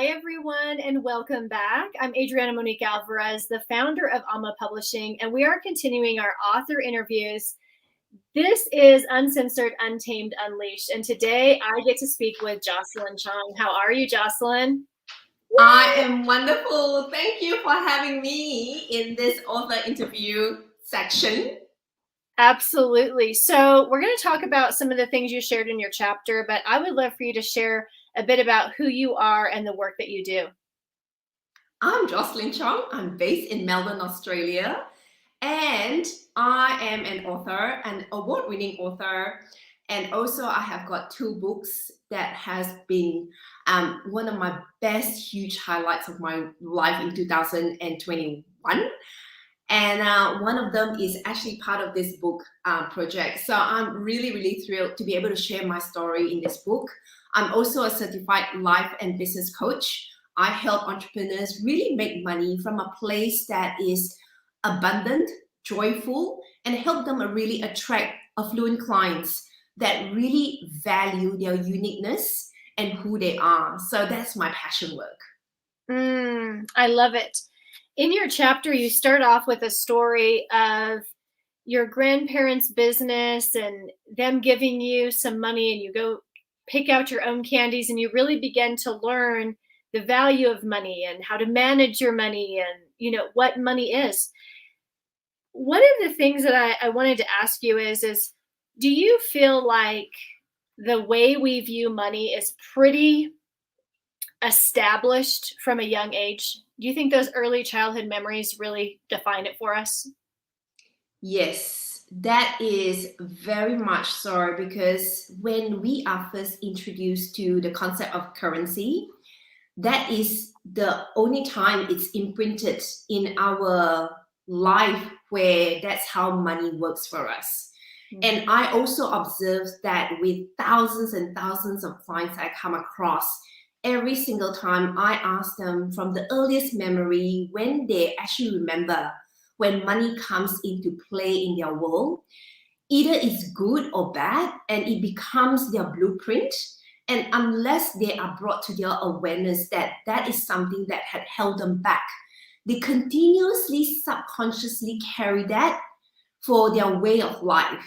Hi, everyone, and welcome back. I'm Adriana Monique Alvarez, the founder of Alma Publishing, and we are continuing our author interviews. This is Uncensored, Untamed, Unleashed, and today I get to speak with Jocelyn Chong. How are you, Jocelyn? I am wonderful. Thank you for having me in this author interview section. Absolutely. So we're going to talk about some of the things you shared in your chapter, but I would love for you to share a bit about who you are and the work that you do. I'm Jocelyn Chong. I'm based in Melbourne, Australia, and I am an author, an award-winning author, and also I have got 2 books that has been one of my best huge highlights of my life in 2021. And one of them is actually part of this book project. So I'm really, really thrilled to be able to share my story in this book. I'm also a certified life and business coach. I help entrepreneurs really make money from a place that is abundant, joyful, and help them really attract affluent clients that really value their uniqueness and who they are. So that's my passion work. I love it. In your chapter, you start off with a story of your grandparents' business and them giving you some money, and you go pick out your own candies, and you really begin to learn the value of money and how to manage your money and, what money is. One of the things that I wanted to ask you is do you feel like the way we view money is pretty established from a young age? Do you think those early childhood memories really define it for us? Yes, that is very much so, because when we are first introduced to the concept of currency, that is the only time it's imprinted in our life where that's how money works for us. And I also observed that with thousands and thousands of clients I come across, every single time I ask them from the earliest memory when they actually remember when money comes into play in their world, either it's good or bad, and it becomes their blueprint. And unless they are brought to their awareness that that is something that had held them back, they continuously subconsciously carry that for their way of life.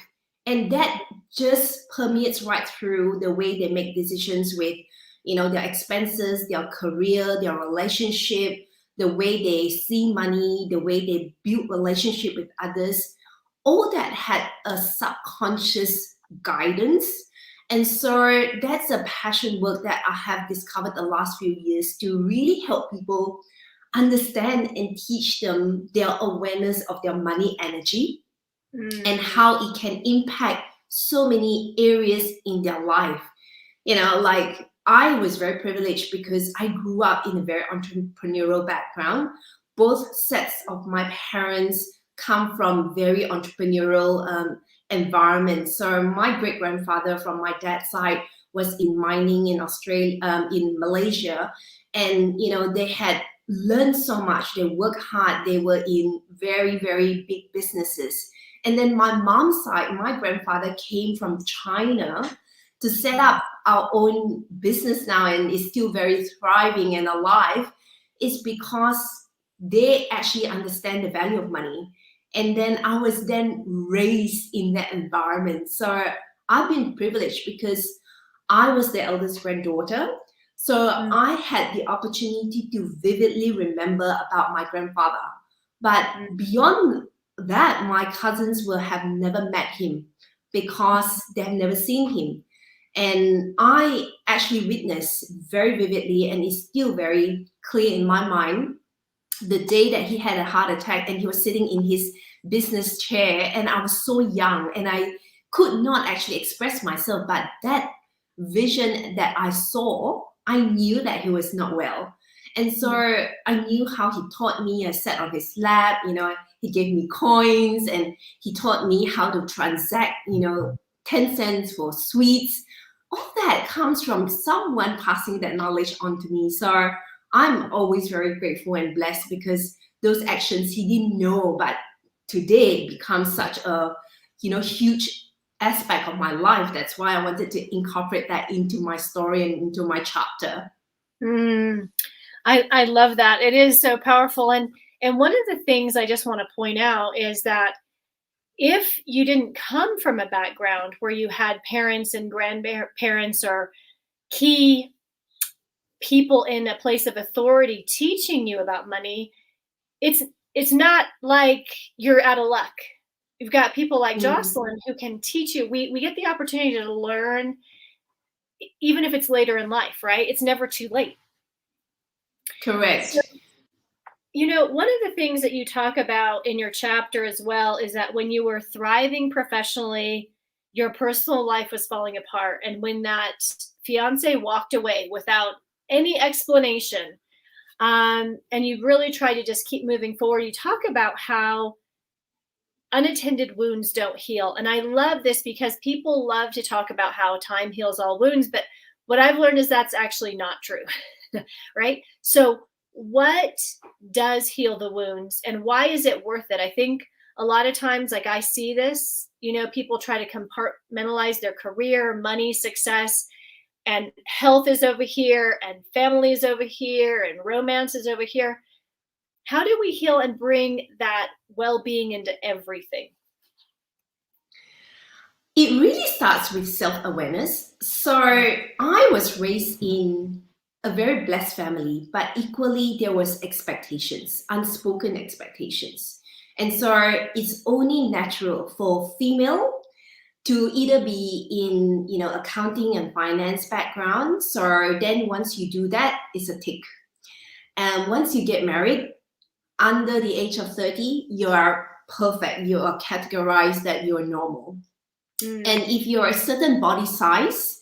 And that just permeates right through the way they make decisions with, their expenses, their career, their relationship, the way they see money, the way they build relationship with others. All that had a subconscious guidance. And so that's a passion work that I have discovered the last few years to really help people understand and teach them their awareness of their money energy and how it can impact so many areas in their life. Like I was very privileged because I grew up in a very entrepreneurial background. Both sets of my parents come from very entrepreneurial environments. So my great grandfather from my dad's side was in mining in Australia, in Malaysia, and they had learned so much. They worked hard. They were in very, very big businesses. And then my mom's side, my grandfather came from China to set up our own business now, and is still very thriving and alive, is because they actually understand the value of money. And then I was then raised in that environment. So I've been privileged because I was the eldest granddaughter. So I had the opportunity to vividly remember about my grandfather. But beyond that, my cousins will have never met him because they have never seen him. And I actually witnessed very vividly, and it's still very clear in my mind, the day that he had a heart attack and he was sitting in his business chair, and I was so young and I could not actually express myself. But that vision that I saw, I knew that he was not well. And so I knew how he taught me a set of his lab, he gave me coins and he taught me how to transact, 10 cents for sweets. All that comes from someone passing that knowledge on to me. So I'm always very grateful and blessed because those actions he didn't know, but today becomes such a, huge aspect of my life. That's why I wanted to incorporate that into my story and into my chapter. Mm, I love that. It is so powerful. And one of the things I just want to point out is that if you didn't come from a background where you had parents and grandparents or key people in a place of authority teaching you about money, it's it's not like you're out of luck. You've got people like Mm, Jocelyn who can teach you. We get the opportunity to learn even if it's later in life, right? It's never too late. So, correct. one of the things that you talk about in your chapter as well is that when you were thriving professionally, your personal life was falling apart. And when that fiance walked away without any explanation, and you really try to just keep moving forward, you talk about how unattended wounds don't heal. And I love this because people love to talk about how time heals all wounds, but what I've learned is that's actually not true, right? So, what does heal the wounds and why is it worth it? I think a lot of times, like I see this, people try to compartmentalize their career, money, success, and health is over here, and family is over here, and romance is over here. How do we heal and bring that well-being into everything? It really starts with self-awareness. So I was raised in a very blessed family, but equally there was expectations, unspoken expectations. And so it's only natural for female to either be in, accounting and finance background. So then once you do that, it's a tick. And once you get married, under the age of 30, you are perfect. You are categorized that you're normal. And Mm, if you're a certain body size,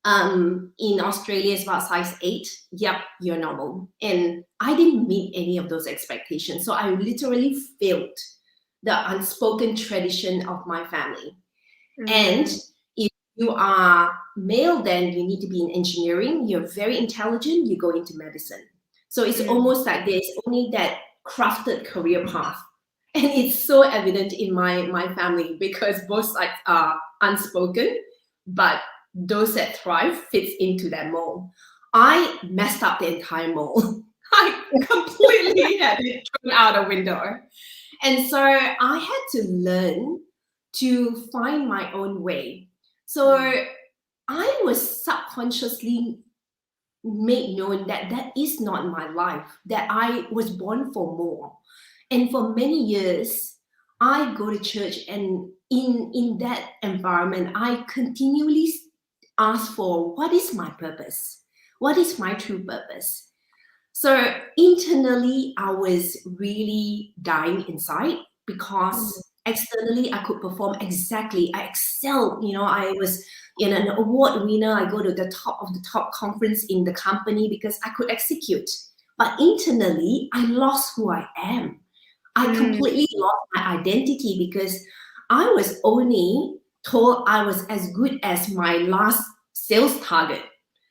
in Australia, it's about size 8. Yep, you're normal. And I didn't meet any of those expectations. So I literally failed the unspoken tradition of my family. And mm, if you are male, then you need to be in engineering. You're very intelligent, you go into medicine. So it's mm, almost like there's only that crafted career path. And it's so evident in my family because both sides are unspoken, but those that thrive fits into that mold. I messed up the entire mold. I completely had it thrown out a window. And so I had to learn to find my own way. So mm, I was subconsciously made known that that is not my life, that I was born for more. And for many years, I go to church, and in that environment, I continually ask for what is my purpose? What is my true purpose? So internally, I was really dying inside mm, because externally I could perform exactly. I excelled. I was an award winner. I go to the top of the top conference in the company because I could execute. But internally, I lost who I am. I mm, completely lost my identity because I was only told I was as good as my last sales target.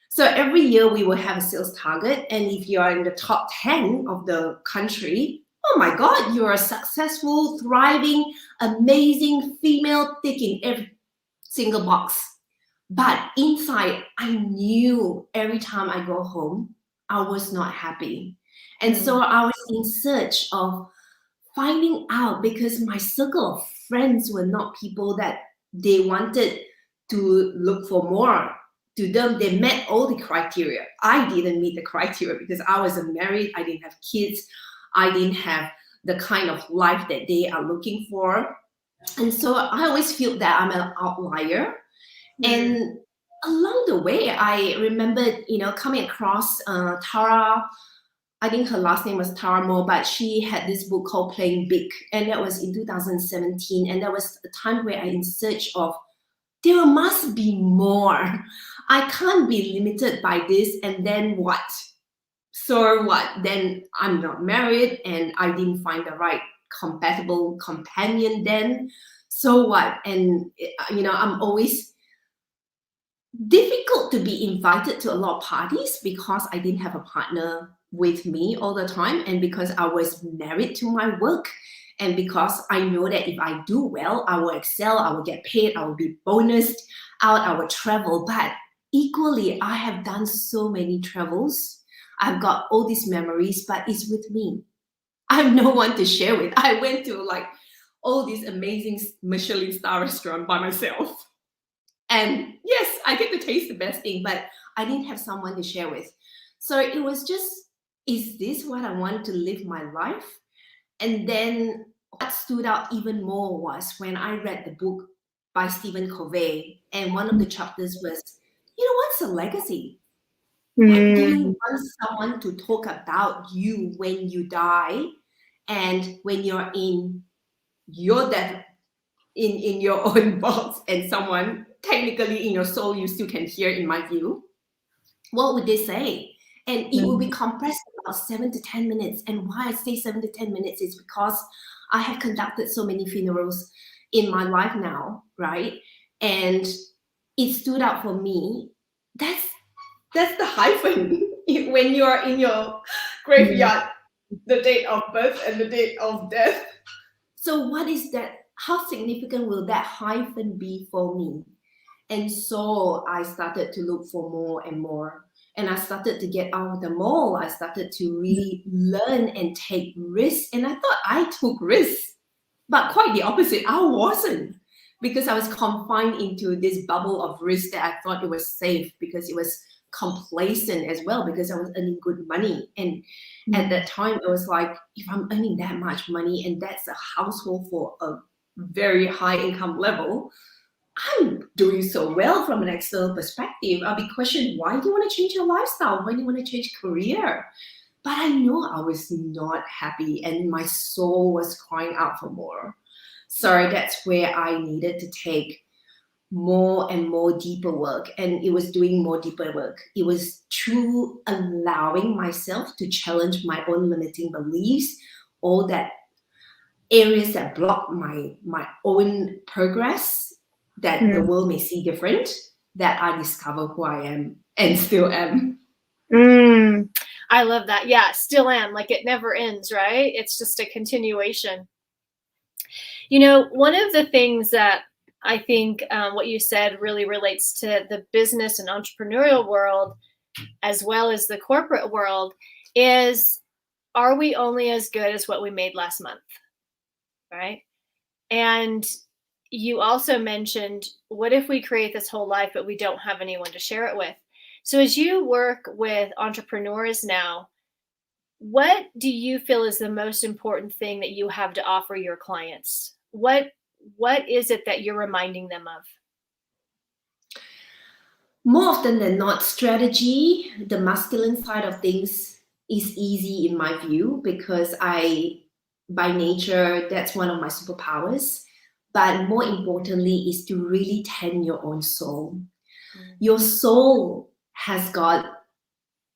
So every year we will have a sales target, and if you are in the top 10 of the country, oh my God, you're a successful, thriving, amazing female ticking every single box. But inside, I knew every time I go home, I was not happy. And so mm, I was in search of finding out because my circle of friends were not people that they wanted to look for more. To them, they met all the criteria. I didn't meet the criteria because I wasn't married, I didn't have kids, I didn't have the kind of life that they are looking for. And so I always feel that I'm an outlier. mm, And along the way, I remembered, coming across Tara. I think her last name was Tara Moore, but she had this book called Playing Big, and that was in 2017. And that was a time where I in search of there must be more. I can't be limited by this. And then what? So what? Then I'm not married, and I didn't find the right compatible companion. Then, so what? And I'm always difficult to be invited to a lot of parties because I didn't have a partner with me all the time, and because I was married to my work, and because I know that if I do well, I will excel, I will get paid, I will be bonused out, I will travel. But equally, I have done so many travels. I've got all these memories, but it's with me. I have no one to share with. I went to like all these amazing Michelin star restaurant by myself. And yes, I get to taste the best thing, but I didn't have someone to share with. So it was just, is this what I want to live my life? And then what stood out even more was when I read the book by Stephen Covey, and one of the chapters was, what's a legacy? What do you Mm. want someone to talk about you when you die and when you're in your death, in your own box, and someone technically in your soul you still can hear, in my view? What would they say? And it will be compressed about 7 to 10 minutes. And why I say 7 to 10 minutes is because I have conducted so many funerals in my life now, right? And it stood out for me. That's the hyphen. When you are in your graveyard, the date of birth and the date of death. So what is that? How significant will that hyphen be for me? And so I started to look for more and more. And I started to get out of the mall. I started to really learn and take risks. And I thought I took risks, but quite the opposite. I wasn't, because I was confined into this bubble of risk that I thought it was safe, because it was complacent as well, because I was earning good money. And at that time, it was like, if I'm earning that much money and that's a household for a very high income level, I'm doing so well from an external perspective. I'll be questioned, why do you want to change your lifestyle? Why do you want to change career? But I know I was not happy and my soul was crying out for more. So that's where I needed to take more and more deeper work. And it was doing more deeper work. It was through allowing myself to challenge my own limiting beliefs, all that areas that block my own progress, that the world may see different, that I discover who I am and still am. I love that. Yeah, still am. Like, it never ends, right? It's just a continuation. One of the things that I think what you said really relates to the business and entrepreneurial world, as well as the corporate world, is, are we only as good as what we made last month? Right? And you also mentioned, what if we create this whole life, but we don't have anyone to share it with? So as you work with entrepreneurs now, what do you feel is the most important thing that you have to offer your clients? What is it that you're reminding them of? More often than not, strategy, the masculine side of things, is easy in my view, because by nature, that's one of my superpowers. But more importantly is to really tend your own soul. Your soul has got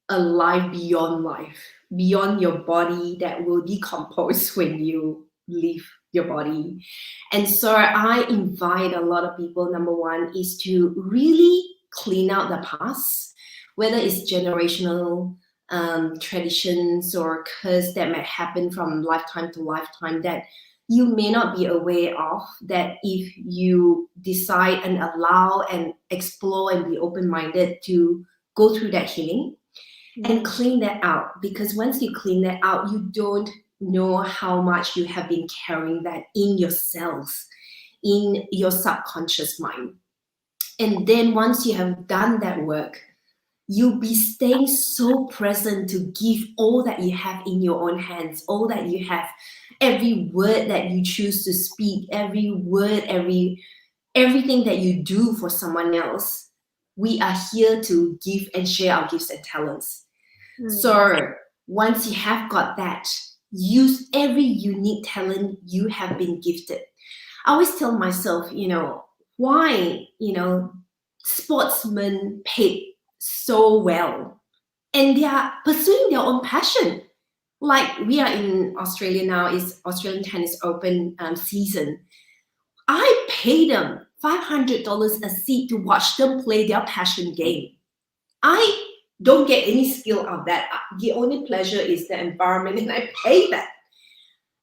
a life, beyond your body, that will decompose when you leave your body. And so I invite a lot of people, number one, is to really clean out the past, whether it's generational traditions or curse that might happen from lifetime to lifetime that you may not be aware of, that if you decide and allow and explore and be open-minded to go through that healing and clean that out. Because once you clean that out, you don't know how much you have been carrying that in your cells, in your subconscious mind. And then once you have done that work, you'll be staying so present to give all that you have in your own hands, all that you have, every word that you choose to speak, every word, everything that you do for someone else. We are here to give and share our gifts and talents. So once you have got that, use every unique talent you have been gifted. I always tell myself, why, sportsmen paid so well and they are pursuing their own passion. Like, we are in Australia now, is Australian Tennis Open season. I pay them $500 a seat to watch them play their passion game. I don't get any skill out of that. The only pleasure is the environment, and I pay that.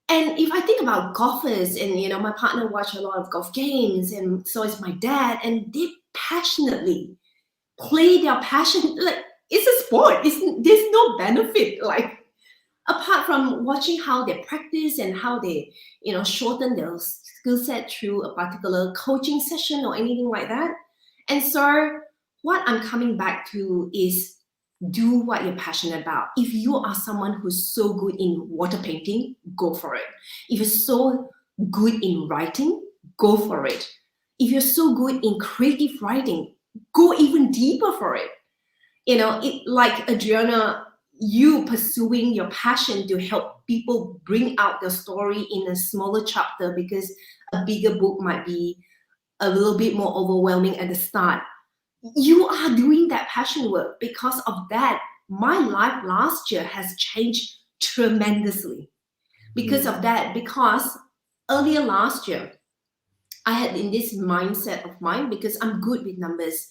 And if I think about golfers, and my partner watch a lot of golf games, and so is my dad, and they passionately play their passion. Like, it's a sport. There's no benefit. Like, apart from watching how they practice and how they, shorten their skill set through a particular coaching session or anything like that. And so what I'm coming back to is do what you're passionate about. If you are someone who's so good in water painting, go for it. If you're so good in writing, go for it. If you're so good in creative writing, go even deeper for it. Like Adriana, you pursuing your passion to help people bring out their story in a smaller chapter, because a bigger book might be a little bit more overwhelming at the start. You are doing that passion work. Because of that, my life last year has changed tremendously. Because of that, because earlier last year, I had in this mindset of mine, because I'm good with numbers.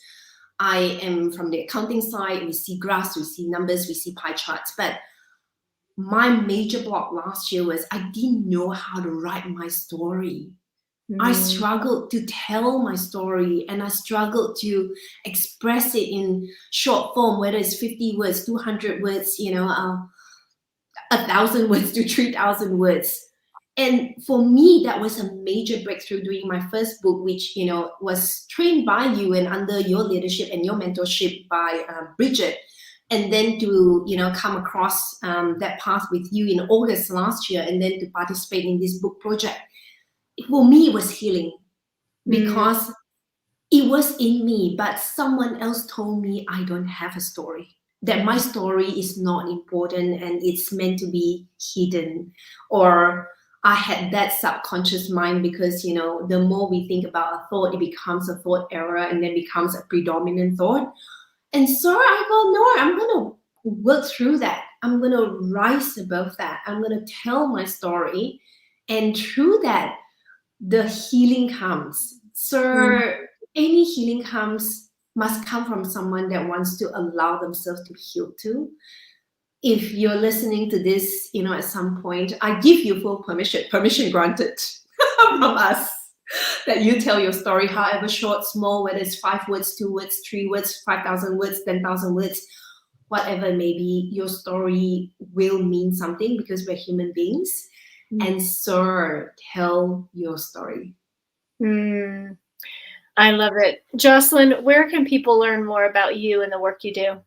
I am from the accounting side. We see graphs, we see numbers, we see pie charts. But my major block last year was I didn't know how to write my story. I struggled to tell my story, and I struggled to express it in short form, whether it's 50 words, 200 words, 1,000 words to 3,000 words. And for me, that was a major breakthrough doing my first book, which, was trained by you and under your leadership and your mentorship by Bridget. And then to, come across that path with you in August last year, and then to participate in this book project. For me, it was healing, because it was in me, but someone else told me I don't have a story, that my story is not important and it's meant to be hidden. Or I had that subconscious mind, because, the more we think about a thought, it becomes a thought error and then becomes a predominant thought. And so I go, no, I'm going to work through that. I'm going to rise above that. I'm going to tell my story. And through that, the healing comes. So any healing must come from someone that wants to allow themselves to heal too. If you're listening to this, at some point, I give you full permission granted from us, that you tell your story, however short, small, whether it's 5 words, 2 words, 3 words, 5,000 words, 10,000 words, whatever it may be, your story will mean something, because we're human beings. And so tell your story. I love it. Jocelyn, where can people learn more about you and the work you do?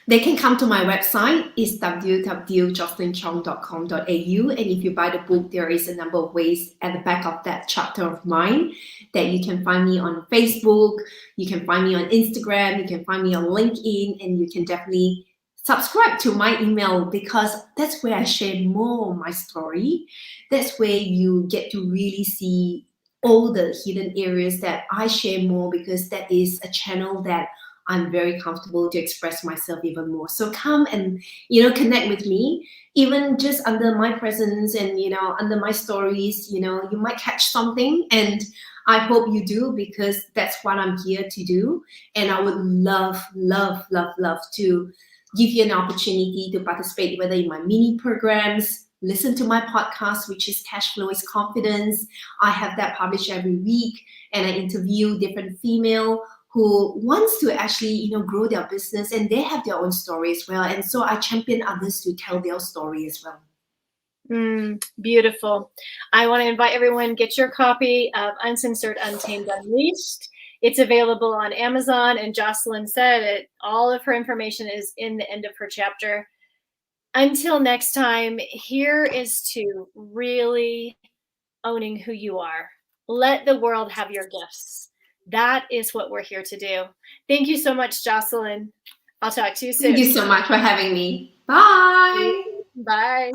They can come to my website. It's www.jocelynchong.com.au. And if you buy the book, there is a number of ways at the back of that chapter of mine that you can find me on Facebook, you can find me on Instagram, you can find me on LinkedIn, and you can definitely subscribe to my email, because that's where I share more of my story. That's where you get to really see all the hidden areas that I share more, because that is a channel that I'm very comfortable to express myself even more. So come and, connect with me, even just under my presence and, under my stories, you might catch something, and I hope you do, because that's what I'm here to do. And I would love, love, love, love to give you an opportunity to participate, whether in my mini programs, listen to my podcast, which is Cash Flow is Confidence. I have that published every week, and I interview different female who wants to actually, grow their business, and they have their own story as well. And so I champion others to tell their story as well. Beautiful. I want to invite everyone, get your copy of Uncensored, Untamed, Unleashed. It's available on Amazon, and Jocelyn said it. All of her information is in the end of her chapter. Until next time, here is to really owning who you are. Let the world have your gifts. That is what we're here to do. Thank you so much, Jocelyn. I'll talk to you soon. Thank you so much for having me. Bye. Bye.